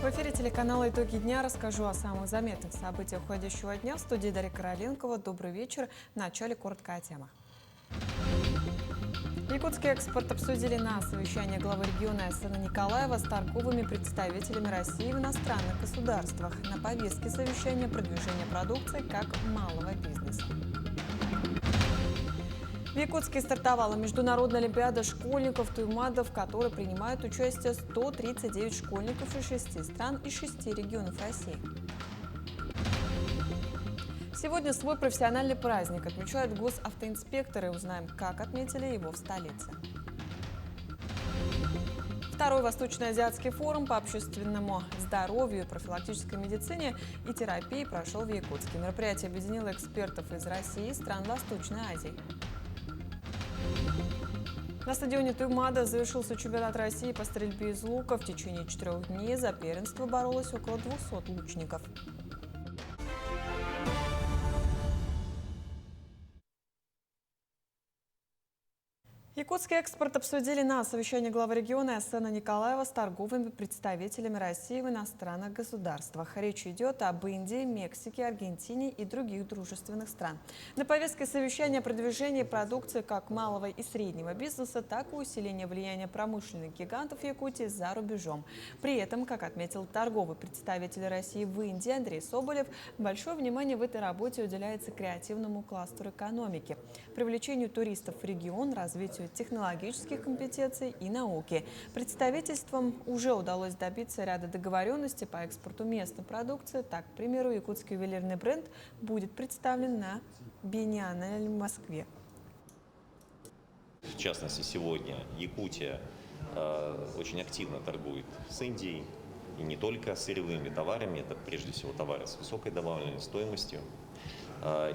В эфире телеканала «Итоги дня» расскажу о самых заметных событиях уходящего дня. В студии Дарья Короленкова. Добрый вечер. В начале коротко о темах. Якутский экспорт обсудили на совещании главы региона Айсена Николаева с торговыми представителями России в иностранных государствах. На повестке совещания продвижение продукции как малого бизнеса. В Якутске стартовала международная олимпиада школьников Туймада, в которой принимают участие 139 школьников из 6 стран и 6 регионов России. Сегодня свой профессиональный праздник отмечают госавтоинспекторы. Узнаем, как отметили его в столице. Второй Восточно-азиатский форум по общественному здоровью, профилактической медицине и терапии прошел в Якутске. Мероприятие объединило экспертов из России и стран Восточной Азии. На стадионе Туймада завершился чемпионат России по стрельбе из лука. В течение 4 дней за первенство боролось около 200 лучников. Якутский экспорт обсудили на совещании главы региона Айсена Николаева с торговыми представителями России в иностранных государствах. Речь идет об Индии, Мексике, Аргентине и других дружественных стран. На повестке совещания продвижение продукции как малого и среднего бизнеса, так и усиление влияния промышленных гигантов Якутии за рубежом. При этом, как отметил торговый представитель России в Индии Андрей Соболев, большое внимание в этой работе уделяется креативному кластеру экономики, привлечению туристов в регион, развитию технологических компетенций и науки. Представительствам уже удалось добиться ряда договоренностей по экспорту местной продукции. Так, к примеру, якутский ювелирный бренд будет представлен на Биеннале в Москве. В частности, сегодня Якутия очень активно торгует с Индией. И не только сырьевыми товарами, это прежде всего товары с высокой добавленной стоимостью.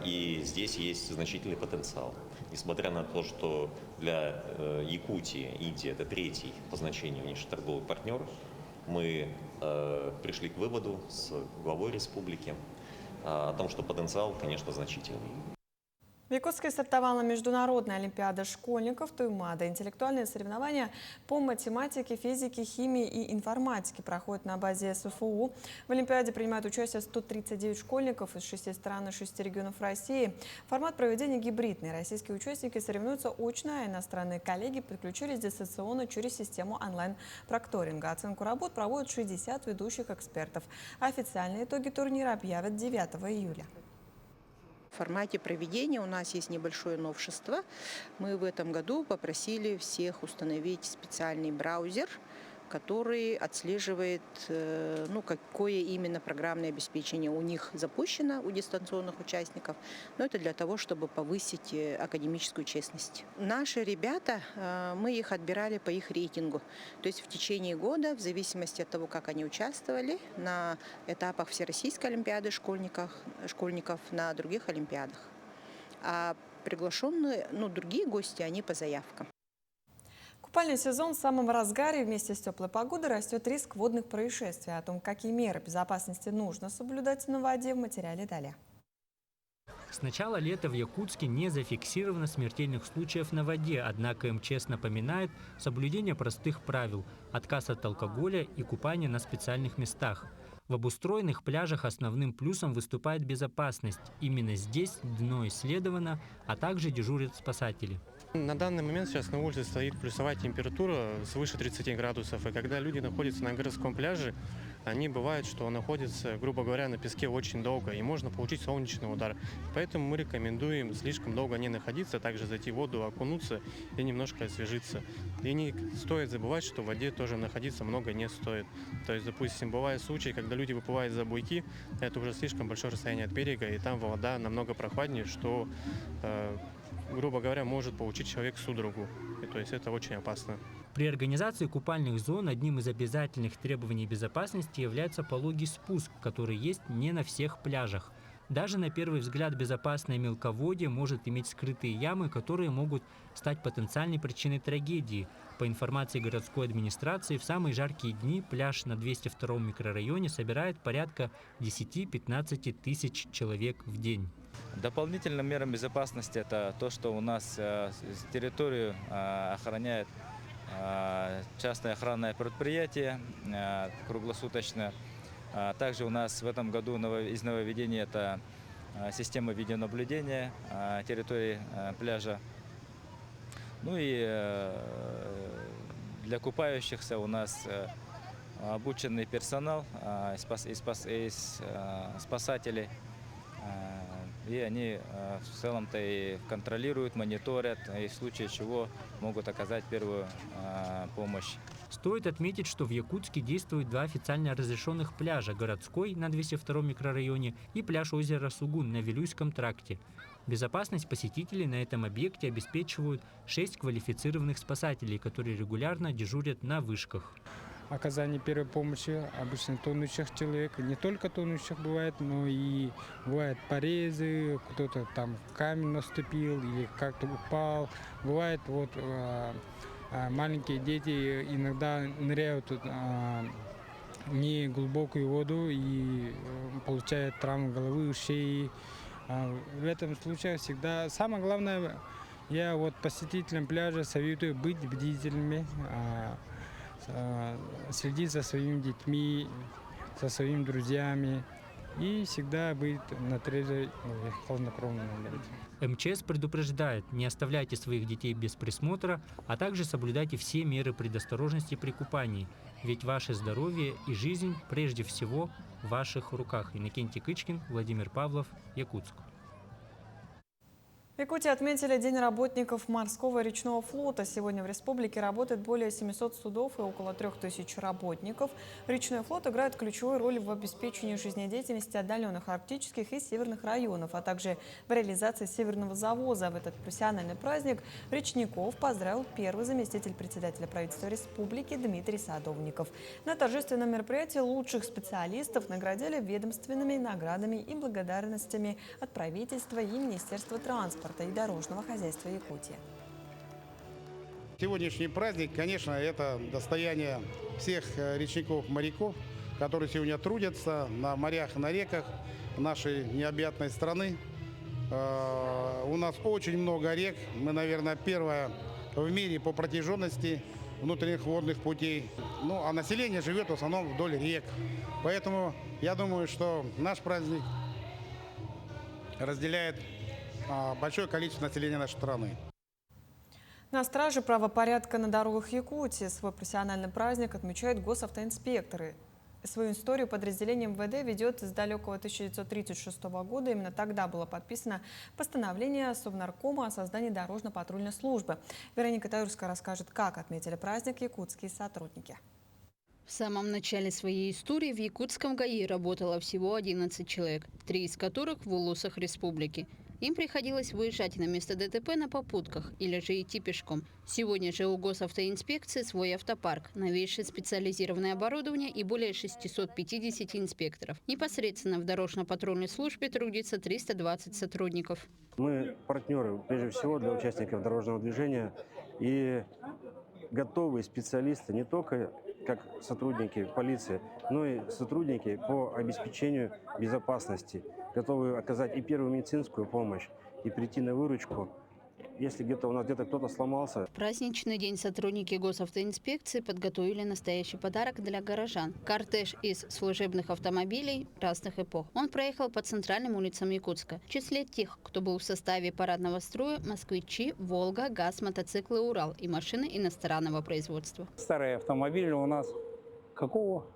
И здесь есть значительный потенциал. Несмотря на то, что для Якутии Индия – это третий по значению внешнеторговый партнер, мы пришли к выводу с главой республики о том, что потенциал, конечно, значительный. В Якутске стартовала международная олимпиада школьников Туймада. Интеллектуальные соревнования по математике, физике, химии и информатике проходят на базе СФУ. В олимпиаде принимают участие 139 школьников из 6 стран и 6 регионов России. Формат проведения гибридный. Российские участники соревнуются очно, а иностранные коллеги подключились дистанционно через систему онлайн-прокторинга. Оценку работ проводят 60 ведущих экспертов. Официальные итоги турнира объявят 9 июля. В формате проведения у нас есть небольшое новшество. Мы в этом году попросили всех установить специальный браузер, который отслеживает, какое именно программное обеспечение у них запущено, у дистанционных участников. Но это для того, чтобы повысить академическую честность. Наши ребята, мы их отбирали по их рейтингу. То есть в течение года, в зависимости от того, как они участвовали на этапах Всероссийской олимпиады школьников на других олимпиадах. А приглашенные, другие гости, они по заявкам. Купальный сезон в самом разгаре. Вместе с теплой погодой растет риск водных происшествий. О том, какие меры безопасности нужно соблюдать на воде, в материале далее. С начала лета в Якутске не зафиксировано смертельных случаев на воде, однако МЧС напоминает соблюдение простых правил – отказ от алкоголя и купание на специальных местах. В обустроенных пляжах основным плюсом выступает безопасность. Именно здесь дно исследовано, а также дежурят спасатели. На данный момент сейчас на улице стоит плюсовая температура свыше 30 градусов. И когда люди находятся на городском пляже, они бывают, что находятся, грубо говоря, на песке очень долго, и можно получить солнечный удар. Поэтому мы рекомендуем слишком долго не находиться, также зайти в воду, окунуться и немножко освежиться. И не стоит забывать, что в воде тоже находиться много не стоит. То есть, допустим, бывают случаи, когда люди выплывают за буйки, это уже слишком большое расстояние от берега, и там вода намного прохладнее, что, грубо говоря, может получить человек судорогу. И, то есть это очень опасно. При организации купальных зон одним из обязательных требований безопасности является пологий спуск, который есть не на всех пляжах. Даже на первый взгляд безопасное мелководье может иметь скрытые ямы, которые могут стать потенциальной причиной трагедии. По информации городской администрации, в самые жаркие дни пляж на 202-м микрорайоне собирает порядка 10-15 тысяч человек в день. Дополнительным мерам безопасности это то, что у нас территорию охраняет частное охранное предприятие круглосуточно. Также у нас в этом году из нововведений это система видеонаблюдения территории пляжа. Ну и для купающихся у нас обученный персонал из спасателей. И они в целом-то и контролируют, мониторят, и в случае чего могут оказать первую помощь. Стоит отметить, что в Якутске действуют два официально разрешенных пляжа – городской на 202 микрорайоне и пляж озера Сугун на Вилюйском тракте. Безопасность посетителей на этом объекте обеспечивают 6 квалифицированных спасателей, которые регулярно дежурят на вышках. Оказание первой помощи обычно тонущих человек. Не только тонущих бывает, но и бывают порезы, кто-то там в камень наступил или как-то упал. Бывает маленькие дети иногда ныряют в неглубокую воду и получают травму головы, шеи. В этом случае всегда самое главное, я посетителям пляжа советую быть бдительными, следить за своими детьми, за своими друзьями и всегда быть на трезвой, хладнокровной. МЧС предупреждает, не оставляйте своих детей без присмотра, а также соблюдайте все меры предосторожности при купании, ведь ваше здоровье и жизнь прежде всего в ваших руках. Иннокентий Кычкин, Владимир Павлов, Якутск. В Якутии отметили День работников морского и речного флота. Сегодня в республике работает более 700 судов и около 3000 работников. Речной флот играет ключевую роль в обеспечении жизнедеятельности отдаленных арктических и северных районов, а также в реализации северного завоза. В этот профессиональный праздник речников поздравил первый заместитель председателя правительства республики Дмитрий Садовников. На торжественном мероприятии лучших специалистов наградили ведомственными наградами и благодарностями от правительства и Министерства транспорта и дорожного хозяйства Якутии. Сегодняшний праздник, конечно, это достояние всех речников-моряков, которые сегодня трудятся на морях и на реках нашей необъятной страны. У нас очень много рек. Мы, наверное, первая в мире по протяженности внутренних водных путей. А население живет в основном вдоль рек. Поэтому я думаю, что наш праздник разделяет большое количество населения нашей страны. На страже правопорядка на дорогах Якутии свой профессиональный праздник отмечают госавтоинспекторы. Свою историю подразделение МВД ведет с далекого 1936 года. Именно тогда было подписано постановление Совнаркома о создании дорожно-патрульной службы. Вероника Таюрская расскажет, как отметили праздник якутские сотрудники. В самом начале своей истории в якутском ГАИ работало всего 11 человек, 3 из которых в улусах республики. Им приходилось выезжать на место ДТП на попутках или же идти пешком. Сегодня же у госавтоинспекции свой автопарк, новейшее специализированное оборудование и более 650 инспекторов. Непосредственно в дорожно-патрульной службе трудится 320 сотрудников. Мы партнеры, прежде всего, для участников дорожного движения и готовые специалисты не только как сотрудники полиции, но и сотрудники по обеспечению безопасности, готовы оказать и первую медицинскую помощь, и прийти на выручку, если у нас где-то кто-то сломался. В праздничный день сотрудники госавтоинспекции подготовили настоящий подарок для горожан. Кортеж из служебных автомобилей разных эпох. Он проехал по центральным улицам Якутска. В числе тех, кто был в составе парадного строя, москвичи, Волга, ГАЗ, мотоциклы Урал и машины иностранного производства. Старый автомобиль у нас какого?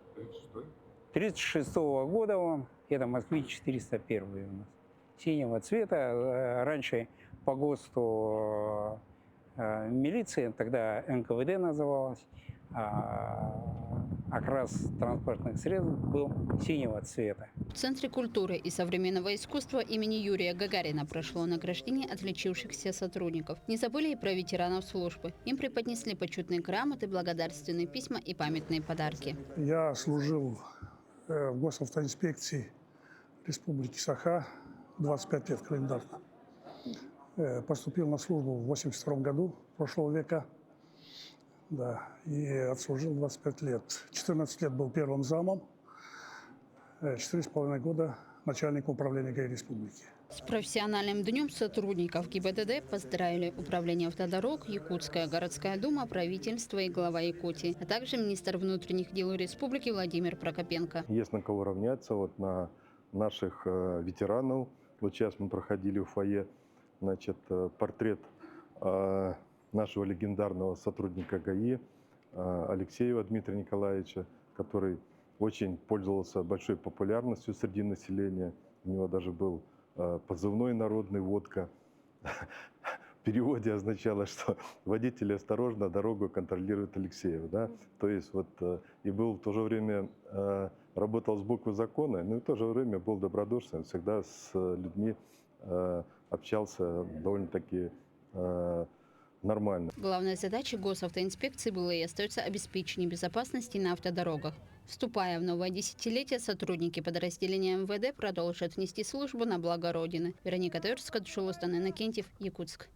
36-го года он. Это Москвич 401 у нас. Синего цвета. Раньше по ГОСТу милиция, тогда НКВД называлась, окрас транспортных средств был синего цвета. В Центре культуры и современного искусства имени Юрия Гагарина прошло награждение отличившихся сотрудников. Не забыли и про ветеранов службы. Им преподнесли почетные грамоты, благодарственные письма и памятные подарки. Я служил в госавтоинспекции Республики Саха 25 лет календарно. Поступил на службу в 1982 году прошлого века, да, и отслужил 25 лет. 14 лет был первым замом, 4,5 года начальником управления ГАИ Республики. С профессиональным днем сотрудников ГИБДД поздравили Управление автодорог, Якутская городская дума, правительство и глава Якутии, а также министр внутренних дел республики Владимир Прокопенко. Есть на кого равняться, вот на наших ветеранов. Вот сейчас мы проходили в фойе, значит, портрет нашего легендарного сотрудника ГАИ Алексеева Дмитрия Николаевича, который очень пользовался большой популярностью среди населения. У него даже был позывной «Народный водка». В переводе означало, что водители осторожно, дорогу контролирует Алексеев. Да? То есть вот и был в то же время, работал с буквы закона, но и в то же время был добродушным, всегда с людьми общался довольно-таки нормально. Главной задачей госавтоинспекции было и остается обеспечение безопасности на автодорогах. Вступая в новое десятилетие, сотрудники подразделения МВД продолжат нести службу на благо Родины. Вероника Тверская, Шулустан Иннокентьев, Якутск.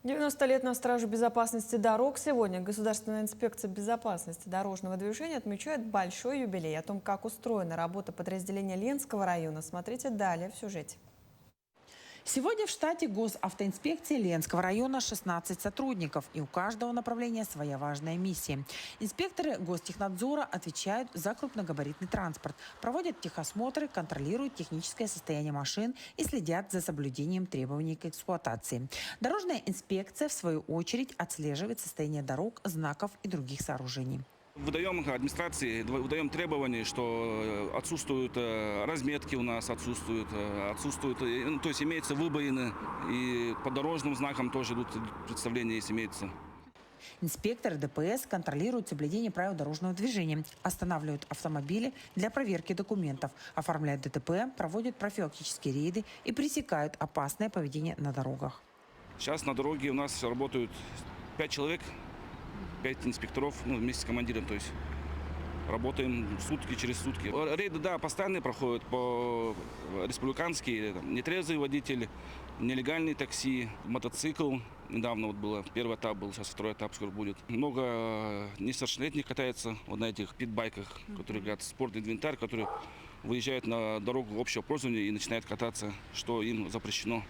90 лет на страже безопасности дорог. Сегодня Государственная инспекция безопасности дорожного движения отмечает большой юбилей. О том, как устроена работа подразделения Ленского района, смотрите далее в сюжете. Сегодня в штате госавтоинспекции Ленского района 16 сотрудников, и у каждого направления своя важная миссия. Инспекторы Гостехнадзора отвечают за крупногабаритный транспорт, проводят техосмотры, контролируют техническое состояние машин и следят за соблюдением требований к эксплуатации. Дорожная инспекция, в свою очередь, отслеживает состояние дорог, знаков и других сооружений. Выдаем администрации, выдаем требования, что отсутствуют разметки у нас, отсутствуют, то есть имеются выбоины, и по дорожным знакам тоже идут представления, если имеется. Инспекторы ДПС контролируют соблюдение правил дорожного движения, останавливают автомобили для проверки документов, оформляют ДТП, проводят профилактические рейды и пресекают опасное поведение на дорогах. Сейчас на дороге у нас работают 5 человек. 5 инспекторов, вместе с командиром, то есть работаем сутки через сутки. Рейды, да, постоянные проходят по республиканские, нетрезвый водитель, нелегальные такси, мотоцикл. Недавно вот было, первый этап был, сейчас второй этап скоро будет. Много несовершеннолетних катается вот на этих питбайках, которые говорят, спортный инвентарь, которые выезжают на дорогу общего пользования и начинают кататься, что им запрещено.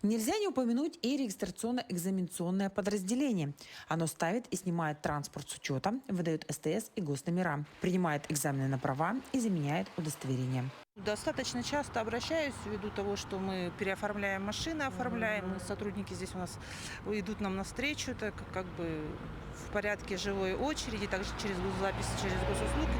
Нельзя не упомянуть и регистрационно-экзаменационное подразделение. Оно ставит и снимает транспорт с учета, выдает СТС и госномера, принимает экзамены на права и заменяет удостоверения. Достаточно часто обращаюсь ввиду того, что мы переоформляем машины, оформляем. Сотрудники здесь у нас идут нам навстречу, это как бы в порядке живой очереди, также через госзапись, через госуслуги.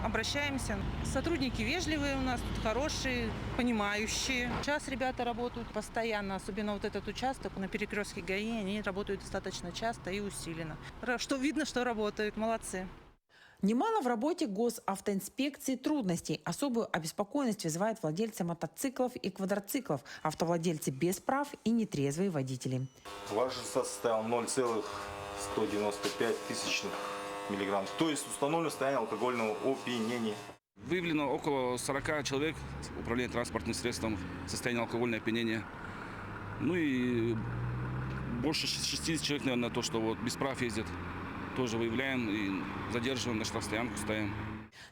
Обращаемся. Сотрудники вежливые у нас, тут хорошие, понимающие. Сейчас ребята работают постоянно, особенно вот этот участок на перекрестке ГАИ, они работают достаточно часто и усиленно. Что видно, что работают, молодцы. Немало в работе госавтоинспекции трудностей. Особую обеспокоенность вызывают владельцы мотоциклов и квадроциклов, автовладельцы без прав и нетрезвые водители. Влажность составил 0,195 тысячных миллиграмм. То есть установлено состояние алкогольного опьянения. Выявлено около 40 человек управления транспортным средством в состоянии алкогольного опьянения. И больше 60 человек, наверное, то, что без прав ездят. Тоже выявляем и задерживаем, на штрафстоянку ставим.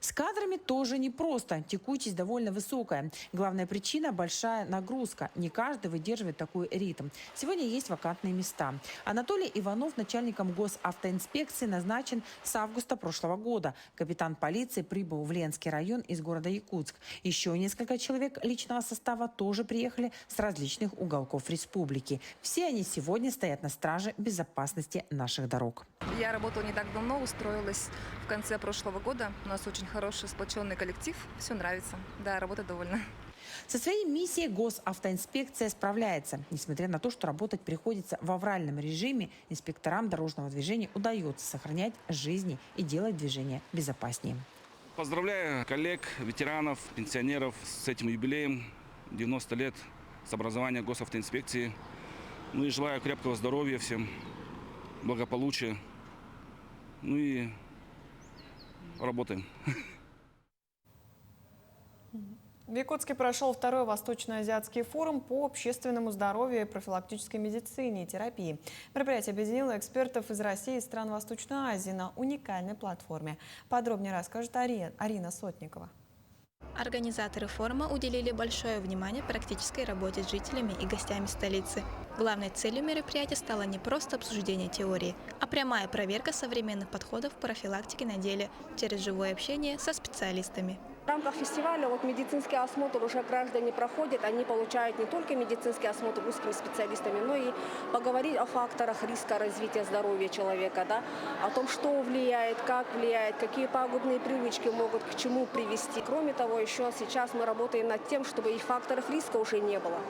С кадрами тоже непросто. Текучесть довольно высокая. Главная причина – большая нагрузка. Не каждый выдерживает такой ритм. Сегодня есть вакантные места. Анатолий Иванов начальником госавтоинспекции назначен с августа прошлого года. Капитан полиции прибыл в Ленский район из города Якутск. Еще несколько человек личного состава тоже приехали с различных уголков республики. Все они сегодня стоят на страже безопасности наших дорог. Я работала не так давно, устроилась в конце прошлого года. У нас очень хороший сплоченный коллектив, все нравится. Да, работа довольна. Со своей миссией госавтоинспекция справляется. Несмотря на то, что работать приходится в авральном режиме, инспекторам дорожного движения удается сохранять жизни и делать движение безопаснее. Поздравляю коллег, ветеранов, пенсионеров с этим юбилеем. 90 лет с образования госавтоинспекции. И желаю крепкого здоровья всем, благополучия. И работаем. В Якутске прошел второй Восточно-Азиатский форум по общественному здоровью, профилактической медицине и терапии. Мероприятие объединило экспертов из России и стран Восточной Азии на уникальной платформе. Подробнее расскажет Арина Сотникова. Организаторы форума уделили большое внимание практической работе с жителями и гостями столицы. Главной целью мероприятия стало не просто обсуждение теории, а прямая проверка современных подходов к профилактике на деле через живое общение со специалистами. В рамках фестиваля медицинский осмотр уже граждане проходят. Они получают не только медицинский осмотр узкими специалистами, но и поговорить о факторах риска развития здоровья человека, о том, что влияет, как влияет, какие пагубные привычки могут к чему привести. Кроме того, еще сейчас мы работаем над тем, чтобы и факторов риска уже не было.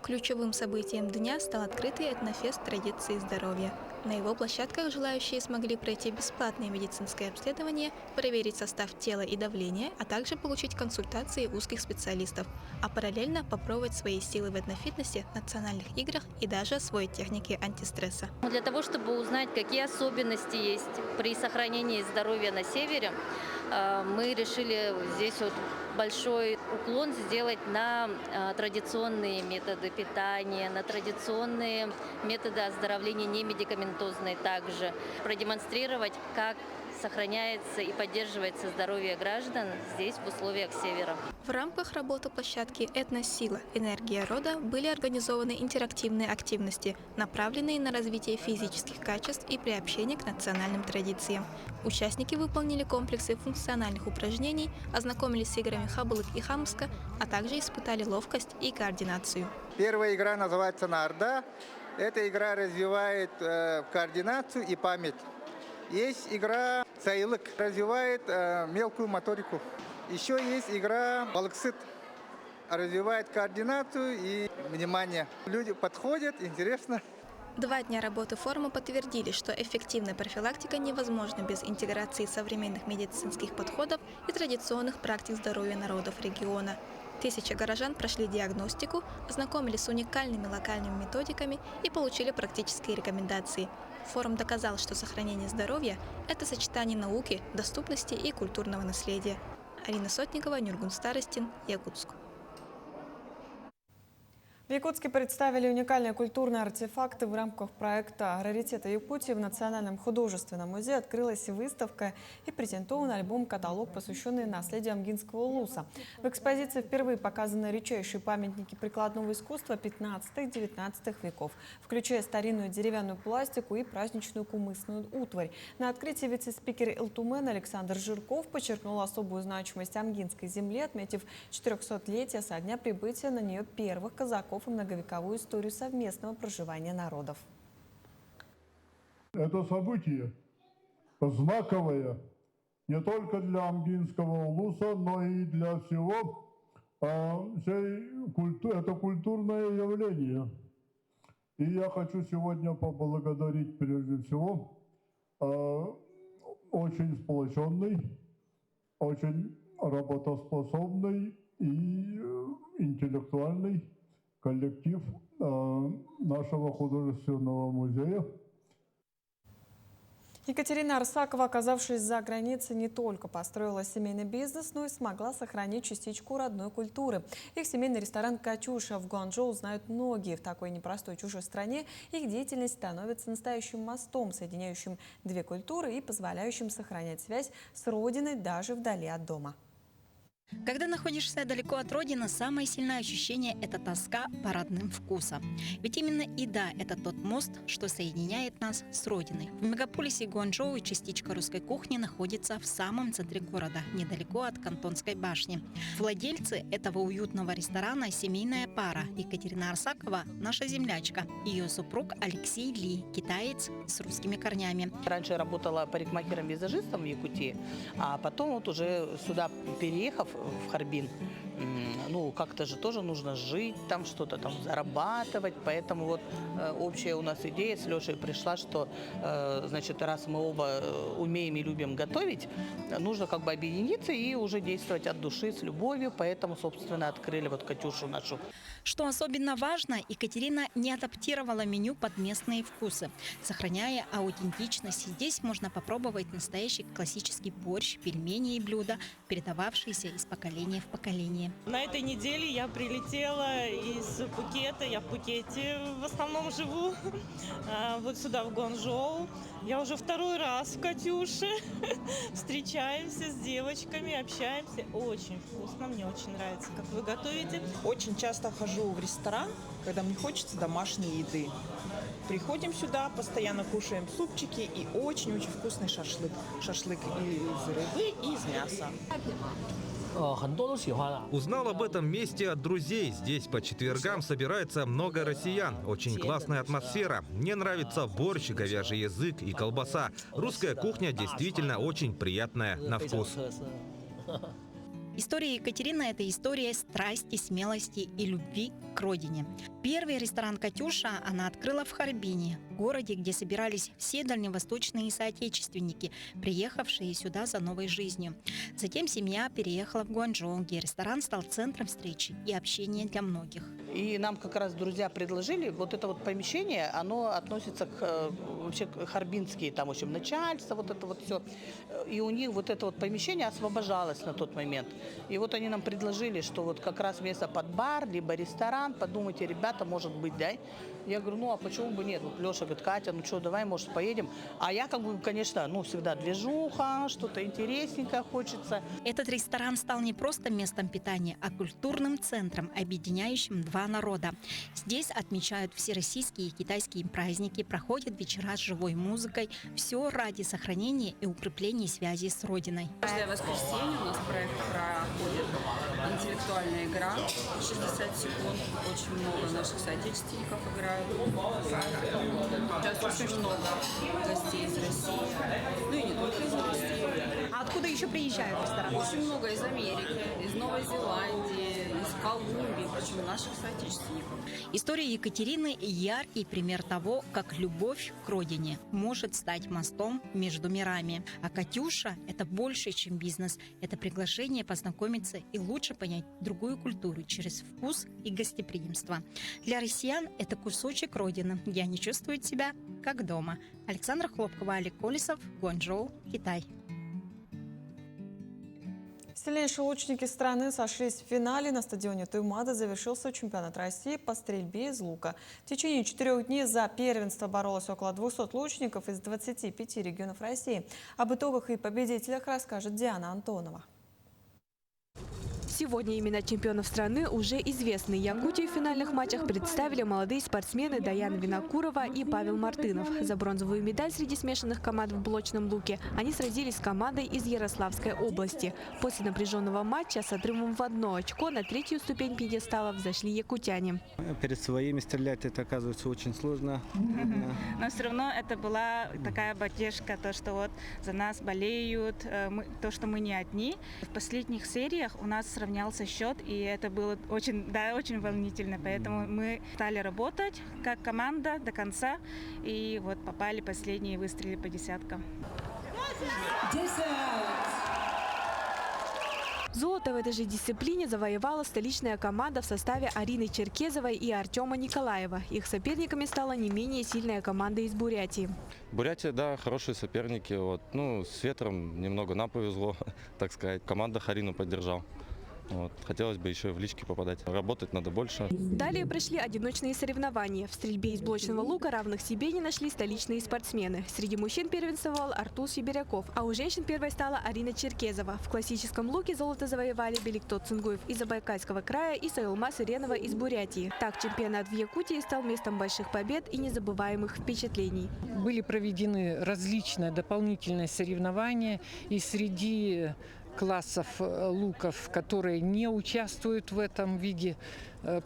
Ключевым событием дня стал открытый этнофест традиции здоровья. На его площадках желающие смогли пройти бесплатное медицинское обследование, проверить состав тела и давление, а также получить консультации узких специалистов, а параллельно попробовать свои силы в этнофитнесе, национальных играх и даже освоить техники антистресса. Для того, чтобы узнать, какие особенности есть при сохранении здоровья на севере, мы решили здесь большой уклон сделать на традиционные методы питания, на традиционные методы оздоровления немедикаментозные также. Продемонстрировать, как сохраняется и поддерживается здоровье граждан здесь, в условиях севера. В рамках работы площадки «Этносила. Энергия рода» были организованы интерактивные активности, направленные на развитие физических качеств и приобщение к национальным традициям. Участники выполнили комплексы функциональных упражнений, ознакомились с играми Хабылык и Хамска, а также испытали ловкость и координацию. Первая игра называется «Нарда». Эта игра развивает координацию и память. Есть игра «Сайлык», развивает мелкую моторику. Еще есть игра «Балыксыт», развивает координацию и внимание. Люди подходят, интересно. 2 дня работы форума подтвердили, что эффективная профилактика невозможна без интеграции современных медицинских подходов и традиционных практик здоровья народов региона. 1000 горожан прошли диагностику, ознакомились с уникальными локальными методиками и получили практические рекомендации. Форум доказал, что сохранение здоровья – это сочетание науки, доступности и культурного наследия. Арина Сотникова, Нюргун Старостин, Якутск. В Якутске представили уникальные культурные артефакты в рамках проекта «Раритеты Якутии». В Национальном художественном музее открылась выставка и презентован альбом-каталог, посвященный наследию Амгинского улуса. В экспозиции впервые показаны редчайшие памятники прикладного искусства 15-19 веков, включая старинную деревянную пластику и праздничную кумысную утварь. На открытии вице-спикер Элтумен Александр Жирков подчеркнул особую значимость амгинской земли, отметив 400-летие со дня прибытия на нее первых казаков и многовековую историю совместного проживания народов. Это событие знаковое не только для Амгинского улуса, но и для всего это культурное явление. И я хочу сегодня поблагодарить прежде всего очень сплоченный, очень работоспособный и интеллектуальный коллектив нашего художественного музея. Екатерина Арсакова, оказавшись за границей, не только построила семейный бизнес, но и смогла сохранить частичку родной культуры. Их семейный ресторан «Катюша» в Гуанчжоу знают многие. В такой непростой чужой стране их деятельность становится настоящим мостом, соединяющим 2 культуры и позволяющим сохранять связь с родиной даже вдали от дома. Когда находишься далеко от родины, самое сильное ощущение – это тоска по родным вкусам. Ведь именно еда – это тот мост, что соединяет нас с родиной. В мегаполисе Гуанчжоу частичка русской кухни находится в самом центре города, недалеко от Кантонской башни. Владельцы этого уютного ресторана – семейная пара. Екатерина Арсакова – наша землячка. Ее супруг Алексей Ли – китаец с русскими корнями. Раньше я работала парикмахером-визажистом в Якутии, а потом уже сюда переехав, в Харбин. Как-то же тоже нужно жить, там что-то там зарабатывать, поэтому общая у нас идея с Лешей пришла, что, раз мы оба умеем и любим готовить, нужно объединиться и уже действовать от души, с любовью, поэтому, собственно, открыли Катюшу нашу. Что особенно важно, Екатерина не адаптировала меню под местные вкусы. Сохраняя аутентичность, здесь можно попробовать настоящий классический борщ, пельмени и блюда, передававшиеся из поколения в поколение. соревнования. На этой неделе я прилетела из Пхукета. Я в Пхукете в основном живу. Вот сюда, в Гуанчжоу. Я уже второй раз в «Катюше». Встречаемся с девочками, общаемся. Очень вкусно, мне очень нравится, как вы готовите. Очень часто хожу в ресторан, когда мне хочется домашней еды. Приходим сюда, постоянно кушаем супчики и очень-очень вкусный шашлык. Шашлык и из рыбы, и из мяса. Узнал об этом месте от друзей. Здесь по четвергам собирается много россиян. Очень классная атмосфера. Мне нравится борщ, говяжий язык и колбаса. Русская кухня действительно очень приятная на вкус. История Екатерины – это история страсти, смелости и любви к родине. Первый ресторан «Катюша» она открыла в Харбине, городе, где собирались все дальневосточные соотечественники, приехавшие сюда за новой жизнью. Затем семья переехала в Гуанчжоу, где ресторан стал центром встречи и общения для многих. И нам как раз друзья предложили, вот это вот помещение, оно относится к вообще харбинские, там, в общем, начальство, вот это вот все. И у них вот это вот помещение освобождалось на тот момент. И вот они нам предложили, что вот как раз место под бар, либо ресторан, подумайте, ребята, может быть, да? Я говорю, ну а почему бы нет? Вот Леша говорит, Катя, ну что, давай, может, поедем? А я как бы, конечно, ну всегда движуха, что-то интересненькое хочется. Этот ресторан стал не просто местом питания, а культурным центром, объединяющим два народа. Здесь отмечают всероссийские и китайские праздники, проходят вечера с живой музыкой. Все ради сохранения и укрепления связи с родиной. Каждое воскресенье у нас проект проходит интеллектуальная игра, 60 секунд. Очень много наших соотечественников играют. Сейчас очень много гостей из России, ну и не только из России. А откуда еще приезжают в ресторан? Очень много из Америки, из Новой Зеландии, из Колумбии, причем наших соотечественников. История Екатерины – яркий пример того, как любовь к родине может стать мостом между мирами. А «Катюша» – это больше, чем бизнес. Это приглашение познакомиться и лучше понять другую культуру через вкус и гостеприимство. Для россиян это кусочек родины, где они чувствуют себя как дома. Александра Хлопкова, Олег Колесов, Гуанчжоу, Китай. Сильнейшие лучники страны сошлись в финале. На стадионе Туймада завершился чемпионат России по стрельбе из лука. В течение 4 дней за первенство боролось около 200 лучников из 25 регионов России. Об итогах и победителях расскажет Диана Антонова. Сегодня имена чемпионов страны уже известны. Якутию в финальных матчах представили молодые спортсмены Даяна Винокурова и Павел Мартынов. За бронзовую медаль среди смешанных команд в блочном луке они сразились с командой из Ярославской области. После напряженного матча с отрывом в 1 очко на 3-ю ступень пьедестала взошли якутяне. Перед своими стрелять это оказывается очень сложно. Но все равно это была такая поддержка, то, что вот за нас болеют, то, что мы не одни. В последних сериях у нас сравнялся счет, и это было очень волнительно. Поэтому мы стали работать как команда до конца, и вот попали последние выстрелы по десяткам. Золото в этой же дисциплине завоевала столичная команда в составе Арины Черкезовой и Артема Николаева. Их соперниками стала не менее сильная команда из Бурятии. Бурятия, да, хорошие соперники. Вот. Ну, с ветром немного нам повезло, так сказать. Команда Арину поддержал. Вот. Хотелось бы еще и в лички попадать. Работать надо больше. Далее прошли одиночные соревнования. В стрельбе из блочного лука равных себе не нашли столичные спортсмены. Среди мужчин первенствовал Артур Сибиряков, а у женщин первой стала Арина Черкезова. В классическом луке золото завоевали Беликтот Цунгуев из Забайкальского края и Саилмаз Иренова из Бурятии. Так, чемпионат в Якутии стал местом больших побед и незабываемых впечатлений. Были проведены различные дополнительные соревнования, и среди классов луков, которые не участвуют в этом виде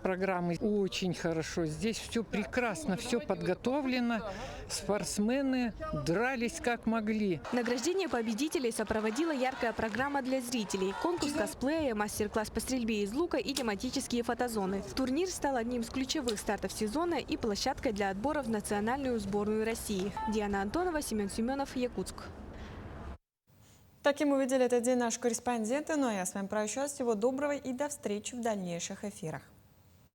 программы. Очень хорошо. Здесь все прекрасно, все подготовлено. Спортсмены дрались как могли. Награждение победителей сопроводила яркая программа для зрителей. Конкурс косплея, мастер-класс по стрельбе из лука и тематические фотозоны. Турнир стал одним из ключевых стартов сезона и площадкой для отбора в национальную сборную России. Диана Антонова, Семен Семенов, Якутск. Таким увидели этот день наши корреспонденты. Ну а я с вами прощаюсь. Всего доброго и до встречи в дальнейших эфирах.